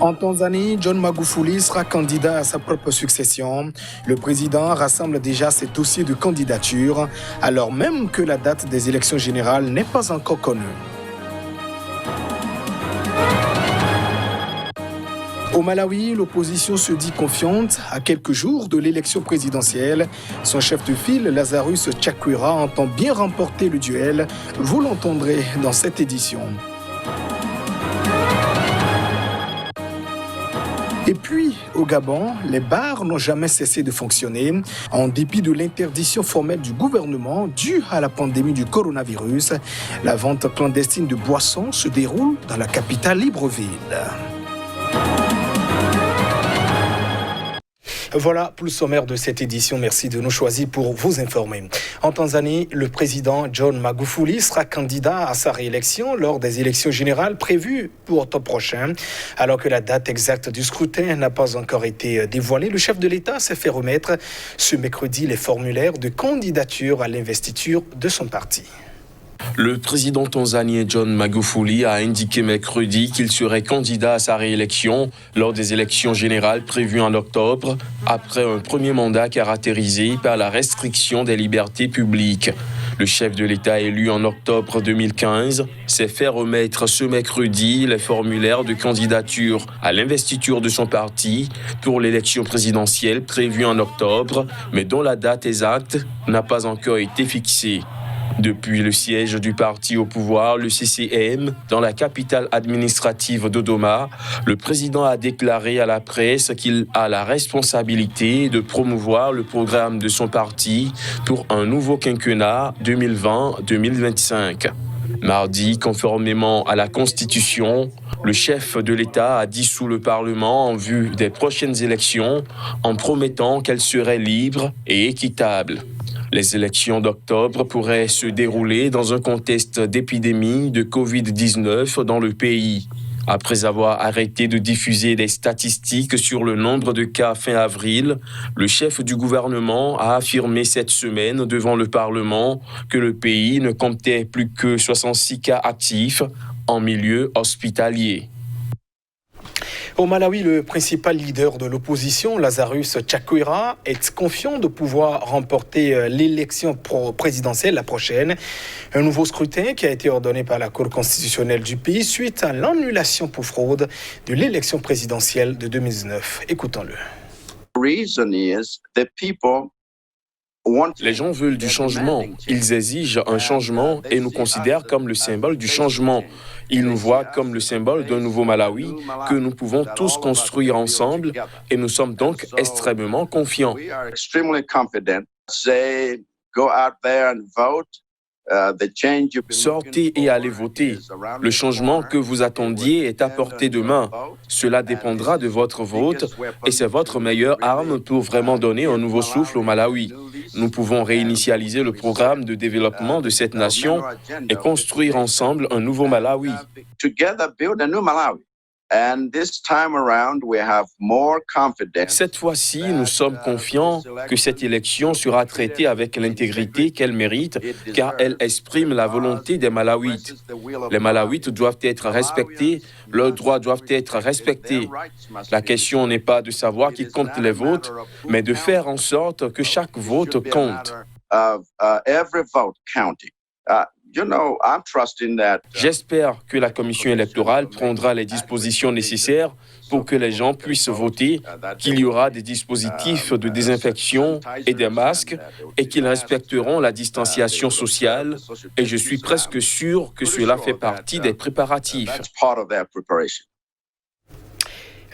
En Tanzanie, John Magufuli sera candidat à sa propre succession. Le président rassemble déjà ses dossiers de candidature, alors même que la date des élections générales n'est pas encore connue. Au Malawi, l'opposition se dit confiante. À quelques jours de l'élection présidentielle, son chef de file, Lazarus Chakwera, entend bien remporter le duel. Vous l'entendrez dans cette édition. Et puis, au Gabon, les bars n'ont jamais cessé de fonctionner. En dépit de l'interdiction formelle du gouvernement due à la pandémie du coronavirus, la vente clandestine de boissons se déroule dans la capitale Libreville. Voilà pour le sommaire de cette édition. Merci de nous choisir pour vous informer. En Tanzanie, le président John Magufuli sera candidat à sa réélection lors des élections générales prévues pour octobre prochain. Alors que la date exacte du scrutin n'a pas encore été dévoilée, le chef de l'État s'est fait remettre ce mercredi les formulaires de candidature à l'investiture de son parti. Le président tanzanien John Magufuli a indiqué mercredi qu'il serait candidat à sa réélection lors des élections générales prévues en octobre, après un premier mandat caractérisé par la restriction des libertés publiques. Le chef de l'État élu en octobre 2015 s'est fait remettre ce mercredi les formulaires de candidature à l'investiture de son parti pour l'élection présidentielle prévue en octobre, mais dont la date exacte n'a pas encore été fixée. Depuis le siège du parti au pouvoir, le CCM, dans la capitale administrative Dodoma, le président a déclaré à la presse qu'il a la responsabilité de promouvoir le programme de son parti pour un nouveau quinquennat 2020-2025. Mardi, conformément à la Constitution, le chef de l'État a dissous le Parlement en vue des prochaines élections en promettant qu'elles seraient libres et équitables. Les élections d'octobre pourraient se dérouler dans un contexte d'épidémie de Covid-19 dans le pays. Après avoir arrêté de diffuser des statistiques sur le nombre de cas fin avril, le chef du gouvernement a affirmé cette semaine devant le Parlement que le pays ne comptait plus que 66 cas actifs en milieu hospitalier. Au Malawi, le principal leader de l'opposition, Lazarus Chakwera, est confiant de pouvoir remporter l'élection présidentielle la prochaine. Un nouveau scrutin qui a été ordonné par la Cour constitutionnelle du pays suite à l'annulation pour fraude de l'élection présidentielle de 2019. Écoutons-le. Les gens veulent du changement. Ils exigent un changement et nous considèrent comme le symbole du changement. Ils nous voient comme le symbole d'un nouveau Malawi que nous pouvons tous construire ensemble et nous sommes donc extrêmement confiants. Sortez et allez voter. Le changement que vous attendiez est à portée de main. Cela dépendra de votre vote et c'est votre meilleure arme pour vraiment donner un nouveau souffle au Malawi. Nous pouvons réinitialiser le programme de développement de cette nation et construire ensemble un nouveau Malawi. Cette fois-ci, nous sommes confiants que cette élection sera traitée avec l'intégrité qu'elle mérite, car elle exprime la volonté des Malawites. Les Malawites doivent être respectés, leurs droits doivent être respectés. La question n'est pas de savoir qui compte les votes, mais de faire en sorte que chaque vote compte. J'espère que la commission électorale prendra les dispositions nécessaires pour que les gens puissent voter, qu'il y aura des dispositifs de désinfection et des masques et qu'ils respecteront la distanciation sociale. Et je suis presque sûr que cela fait partie des préparatifs.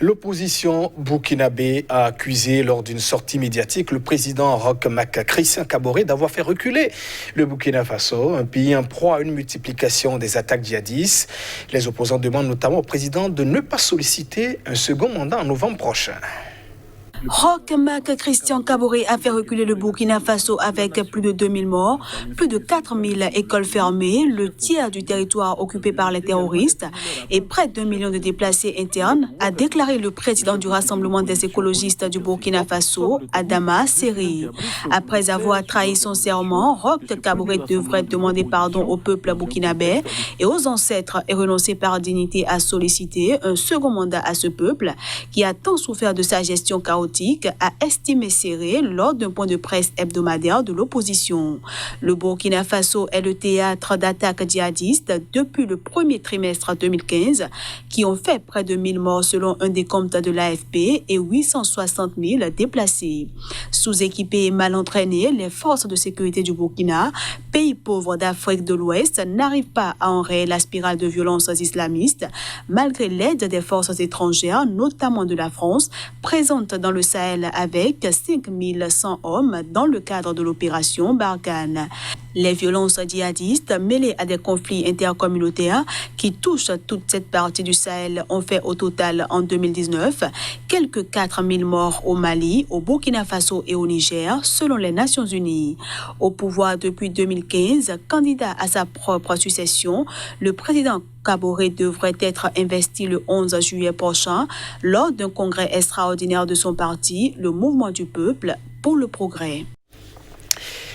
L'opposition burkinabé a accusé lors d'une sortie médiatique le président Roch Marc Christian Kaboré d'avoir fait reculer le Burkina Faso, un pays en proie à une multiplication des attaques djihadistes. Les opposants demandent notamment au président de ne pas solliciter un second mandat en novembre prochain. Roch Marc Christian Kaboré a fait reculer le Burkina Faso avec plus de 2000 morts, plus de 4000 écoles fermées, le tiers du territoire occupé par les terroristes et près d'1 million de déplacés internes, a déclaré le président du Rassemblement des écologistes du Burkina Faso, Adama Seri. Après avoir trahi son serment, Roch Kaboré devrait demander pardon au peuple burkinabé et aux ancêtres et renoncer par dignité à solliciter un second mandat à ce peuple qui a tant souffert de sa gestion chaotique, a estimé Seri lors d'un point de presse hebdomadaire de l'opposition. Le Burkina Faso est le théâtre d'attaques djihadistes depuis le premier trimestre 2015 qui ont fait près de 1000 morts selon un décompte de l'AFP et 860 000 déplacés. Sous-équipées et mal entraînées, les forces de sécurité du Burkina, pays pauvre d'Afrique de l'Ouest, n'arrivent pas à enrayer la spirale de violences islamistes malgré l'aide des forces étrangères, notamment de la France, présente dans le Sahel avec 5100 hommes dans le cadre de l'opération Barkhane. Les violences djihadistes mêlées à des conflits intercommunautaires qui touchent toute cette partie du Sahel ont fait au total en 2019 quelques 4000 morts au Mali, au Burkina Faso et au Niger, selon les Nations Unies. Au pouvoir depuis 2015, candidat à sa propre succession, le président Kaboré devrait être investi le 11 juillet prochain lors d'un congrès extraordinaire de son parti, le Mouvement du Peuple pour le Progrès.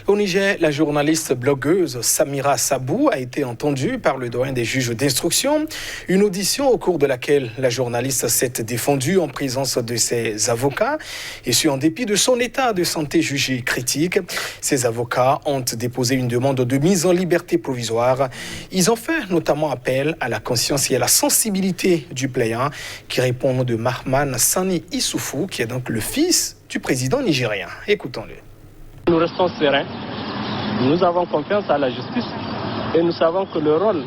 Au Niger, la journaliste blogueuse Samira Sabou a été entendue par le doyen des juges d'instruction. Une audition au cours de laquelle la journaliste s'est défendue en présence de ses avocats et ce en dépit de son état de santé jugé critique. Ses avocats ont déposé une demande de mise en liberté provisoire. Ils ont fait notamment appel à la conscience et à la sensibilité du plaignant qui répond de Mahman Sani Issoufou, qui est donc le fils du président nigérien. Écoutons-le. Nous restons sereins, nous avons confiance à la justice et nous savons que le rôle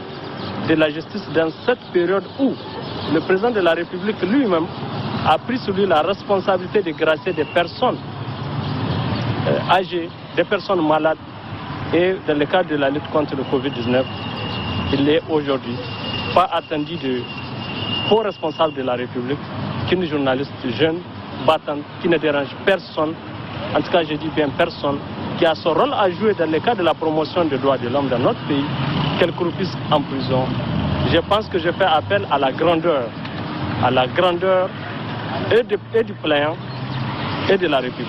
de la justice dans cette période où le président de la République lui-même a pris sur lui la responsabilité de gracier des personnes âgées, des personnes malades et dans le cadre de la lutte contre le Covid-19, il est aujourd'hui pas attendu de hauts responsables de la République qu'une journaliste jeune, battante, qui ne dérange personne. En tout cas, je dis bien personne, qui a son rôle à jouer dans le cadre de la promotion des droits de l'homme dans notre pays, qu'elle croupisse en prison. Je pense que je fais appel à la grandeur et du plaignant et de la République.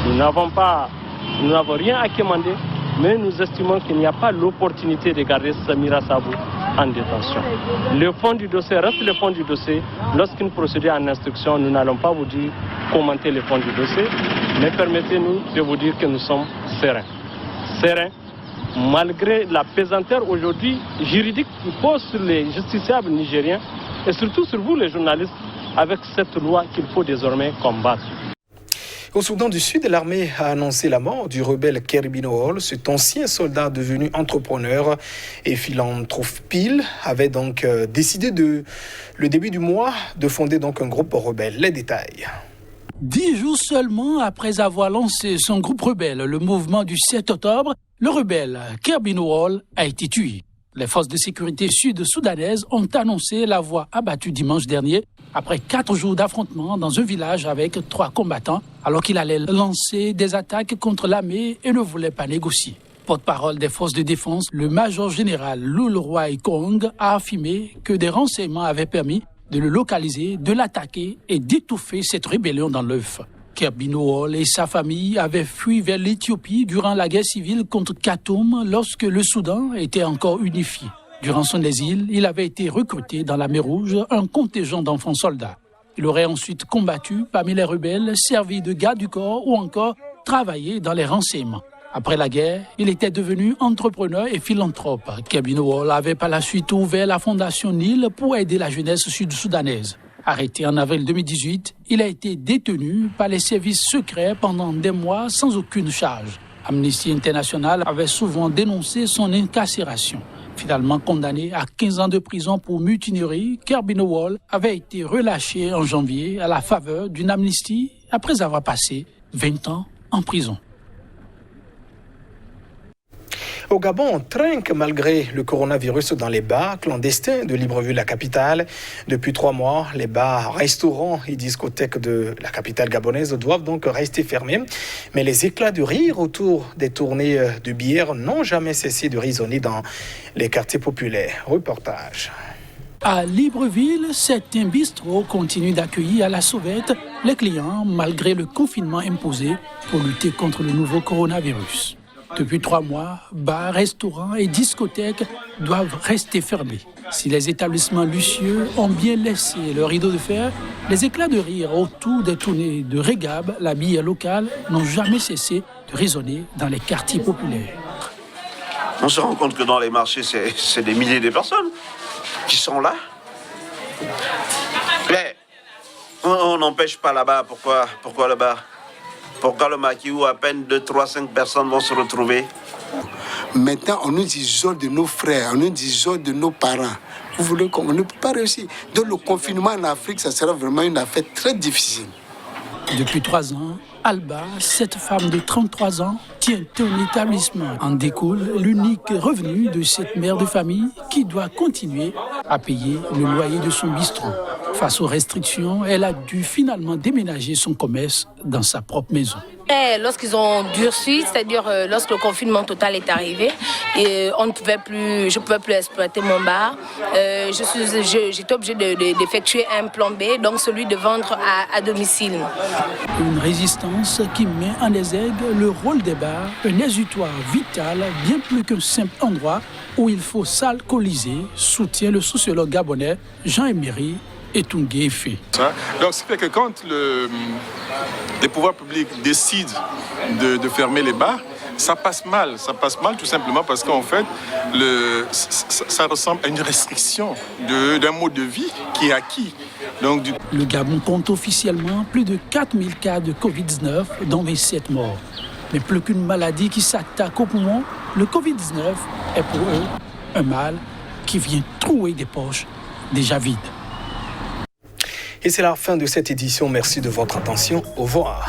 Nous n'avons rien à quémander, mais nous estimons qu'il n'y a pas l'opportunité de garder Samira Sabou en détention. Le fond du dossier reste le fond du dossier. Lorsqu'une procédure en instruction, nous n'allons pas vous dire commenter le fond du dossier, mais permettez-nous de vous dire que nous sommes sereins. Sereins, malgré la pesanteur aujourd'hui juridique qui pose sur les justiciables nigériens et surtout sur vous les journalistes, avec cette loi qu'il faut désormais combattre. Au Soudan du Sud, l'armée a annoncé la mort du rebelle Kerbino Hall. Cet ancien soldat devenu entrepreneur et philanthrope avait donc décidé le début du mois de fonder donc un groupe rebelle. Les détails. 10 jours seulement après avoir lancé son groupe rebelle, le mouvement du 7 octobre, le rebelle Kerbino Hall a été tué. Les forces de sécurité sud-soudanaises ont annoncé l'avoir abattu dimanche dernier après 4 jours d'affrontement dans un village avec 3 combattants alors qu'il allait lancer des attaques contre l'armée et ne voulait pas négocier. Porte-parole des forces de défense, le major général Lul Roy Kong a affirmé que des renseignements avaient permis de le localiser, de l'attaquer et d'étouffer cette rébellion dans l'œuf. Kerbino Hall et sa famille avaient fui vers l'Éthiopie durant la guerre civile contre Khartoum lorsque le Soudan était encore unifié. Durant son exil, il avait été recruté dans la mer Rouge un contingent d'enfants soldats. Il aurait ensuite combattu parmi les rebelles, servi de garde du corps ou encore travaillé dans les renseignements. Après la guerre, il était devenu entrepreneur et philanthrope. Kerbino Hall avait par la suite ouvert la fondation Nil pour aider la jeunesse sud-soudanaise. Arrêté en avril 2018, il a été détenu par les services secrets pendant des mois sans aucune charge. Amnesty International avait souvent dénoncé son incarcération. Finalement condamné à 15 ans de prison pour mutinerie, Kerbino Hall avait été relâché en janvier à la faveur d'une amnistie après avoir passé 20 ans en prison. Au Gabon, on trinque malgré le coronavirus dans les bars clandestins de Libreville, la capitale. Depuis 3 mois, les bars, restaurants et discothèques de la capitale gabonaise doivent donc rester fermés. Mais les éclats de rire autour des tournées de bière n'ont jamais cessé de résonner dans les quartiers populaires. Reportage. À Libreville, certains bistrots continuent d'accueillir à la sauvette les clients malgré le confinement imposé pour lutter contre le nouveau coronavirus. Depuis 3 mois, bars, restaurants et discothèques doivent rester fermés. Si les établissements luxueux ont bien laissé le rideau de fer, les éclats de rire autour des tournées de Régab, la bière locale, n'ont jamais cessé de résonner dans les quartiers populaires. On se rend compte que dans les marchés, c'est des milliers de personnes qui sont là. Mais on n'empêche pas là-bas. Pourquoi là-bas? Pourquoi le maquis où à peine 2, 3, 5 personnes vont se retrouver? Maintenant, on nous isole de nos frères, on nous isole de nos parents. Vous voulez qu'on ne peut pas réussir. Donc le confinement en Afrique, ça sera vraiment une affaire très difficile. Depuis 3 ans, Alba, cette femme de 33 ans, tient un établissement. En découle l'unique revenu de cette mère de famille qui doit continuer à payer le loyer de son bistrot. Face aux restrictions, elle a dû finalement déménager son commerce dans sa propre maison. Lorsqu'ils ont durci, c'est-à-dire lorsque le confinement total est arrivé, et je ne pouvais plus exploiter mon bar, j'étais obligée d'effectuer un plan B, donc celui de vendre à domicile. Une résistance qui met en exergue le rôle des bars, un exutoire vital, bien plus qu'un simple endroit où il faut s'alcooliser, soutient le sociologue gabonais Jean-Emery Etungé Effé. Donc, ce qui fait que quand les pouvoirs publics décident de fermer les bars, ça passe mal. Ça passe mal tout simplement parce qu'en fait, ça ressemble à une restriction d'un mode de vie qui est acquis. Donc, Le Gabon compte officiellement plus de 4000 cas de Covid-19, dont 27 morts. Mais plus qu'une maladie qui s'attaque aux poumons, le Covid-19 est pour eux un mal qui vient trouer des poches déjà vides. Et c'est la fin de cette édition. Merci de votre attention. Au revoir.